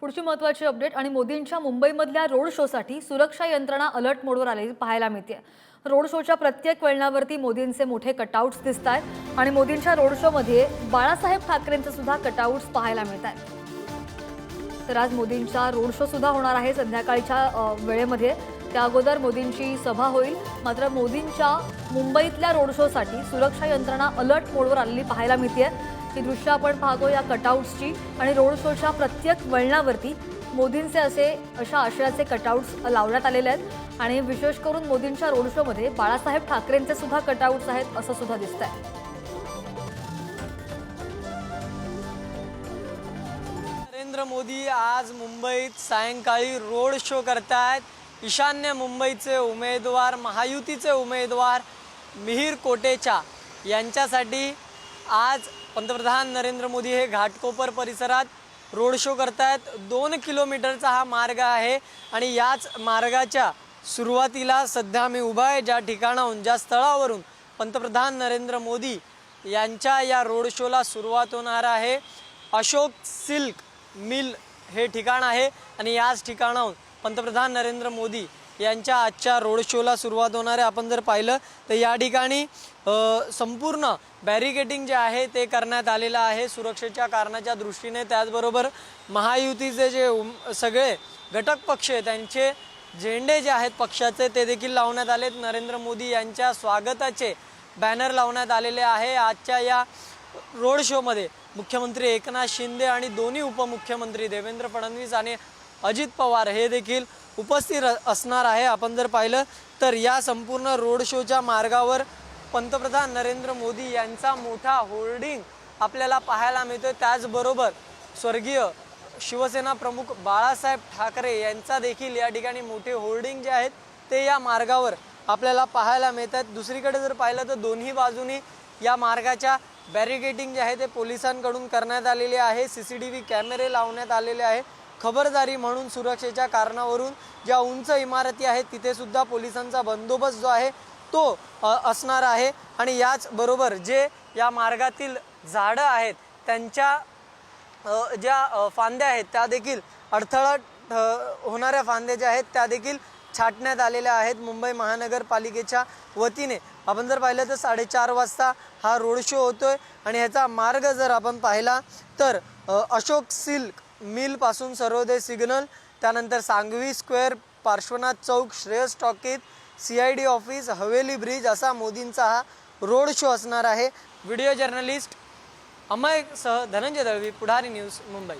पुढची महत्त्वाची अपडेट आणि मोदींच्या मुंबईमधल्या रोड शोसाठी सुरक्षा यंत्रणा अलर्ट मोडवर आलेली पाहायला मिळते। रोड शोच्या प्रत्येक वळणावरती मोदींचे मोठे कटआउट्स दिसतात आणि मोदींच्या रोड शोमध्ये बाळासाहेब ठाकरेंचे सुद्धा कटआउट्स पाहायला मिळतात। तर आज मोदींचा रोड शो सुद्धा होणार आहे संध्याकाळच्या वेळेमध्ये। त्या अगोदर मोदींची सभा होईल। मात्र मोदींच्या मुंबईतल्या रोड शोसाठी सुरक्षा यंत्रणा अलर्ट मोडवर आलेली पाहायला मिळते। ही दृश्य आपण पाहतो या कटआउट्सची आणि रोड शोच्या प्रत्येक वळणावरती मोदींचे अशा आशयाचे कटआउट्स लावण्यात आलेले आहेत आणि विशेष करून मोदींच्या रोड शोमध्ये बाळासाहेब ठाकरेंचे सुद्धा कटआउट्स आहेत असं सुद्धा दिसतंय। नरेंद्र मोदी आज मुंबईत सायंकाळी रोड शो करतायत। ईशान्य मुंबईचे उमेदवार महायुतीचे उमेदवार मिहिर कोटेचा यांच्यासाठी आज पंतप्रधान नरेंद्र मोदी हे घाटकोपर परिसरात रोड शो करतायत। 2 किलोमीटरचा हा मार्ग आहे आणि याच मार्गाच्या सुरुवातीला सध्या मी उभा आहे ज्या ठिकाणाहून ज्या स्थळावरून पंतप्रधान नरेंद्र मोदी यांच्या या रोड शोला सुरुवात होणार आहे। अशोक सिल्क मिल हे ठिकाण आहे आणि याच ठिकाणाहून पंतप्रधान नरेंद्र मोदी यांच्या आजच्या रोड शोला सुरुवात होणार आहे। आपण जर पाहिलं तर या ठिकाणी संपूर्ण बॅरिकेडिंग जे आहे ते करण्यात आलेलं आहे सुरक्षेच्या कारणाच्या दृष्टीने। त्याचबरोबर महायुतीचे जे सगळे घटक पक्ष आहेत त्यांचे झेंडे जे आहेत पक्षाचे ते देखील लावण्यात आलेत। नरेंद्र मोदी यांच्या स्वागताचे बॅनर लावण्यात आलेले आहे। आजच्या या रोड शोमध्ये मुख्यमंत्री एकनाथ शिंदे आणि दोन्ही उपमुख्यमंत्री देवेंद्र फडणवीस आणि अजित पवार हे देखील उपस्थित असणार आहे। आपण जर पाहिलं तर या संपूर्ण रोड शोच्या मार्गावर पंतप्रधान नरेंद्र मोदी यांचा मोठा होर्डिंग आपल्याला पाहायला मिळतो। त्याचबरोबर स्वर्गीय शिवसेना प्रमुख बाळासाहेब ठाकरे यांचा देखील या ठिकाणी मोठे होर्डिंग जे आहेत ते या मार्गावर आपल्याला पाहायला मिळतात। दुसरीकडे जर पाहिलं तर दोन्ही बाजूनी या मार्गाच्या बॅरिकेडिंग जे आहे ते पोलिसांकडून करण्यात आलेले आहे। CCTV कॅमेरे लावण्यात आलेले आहे। खबरदारी म्हणून सुरक्षेच्या कारणावरून ज्या उंच इमारती आहेत तिथे सुद्धा पोलिसांचा बंदोबस्त जो आहे तो असणार आहे। आणि याच बरोबर जे या मार्गातील झाडं आहेत त्यांच्या ज्या फांद्या आहेत त्या देखील अडथळा होणाऱ्या फांद्या ज्या आहेत त्या देखील छाटण्यात आलेल्या आहेत मुंबई महानगरपालिकेच्या वतीने। आपण जर पाहिलं तर 4:30 वाजता हा रोड शो होतोय आणि ह्याचा मार्ग जर आपण पाहिला तर अशोक सिल्क मिल पासून सर्वोदय सिग्नल, त्यानंतर Sangvi square, Parshwanath Chowk, Shreyas talkies, CID office, Haveli bridge असा मोदींचा हा रोड शो असणार आहे। व्हिडिओ जर्नलिस्ट अमय सह धनंजय दळवी, पुढारी न्यूज, मुंबई।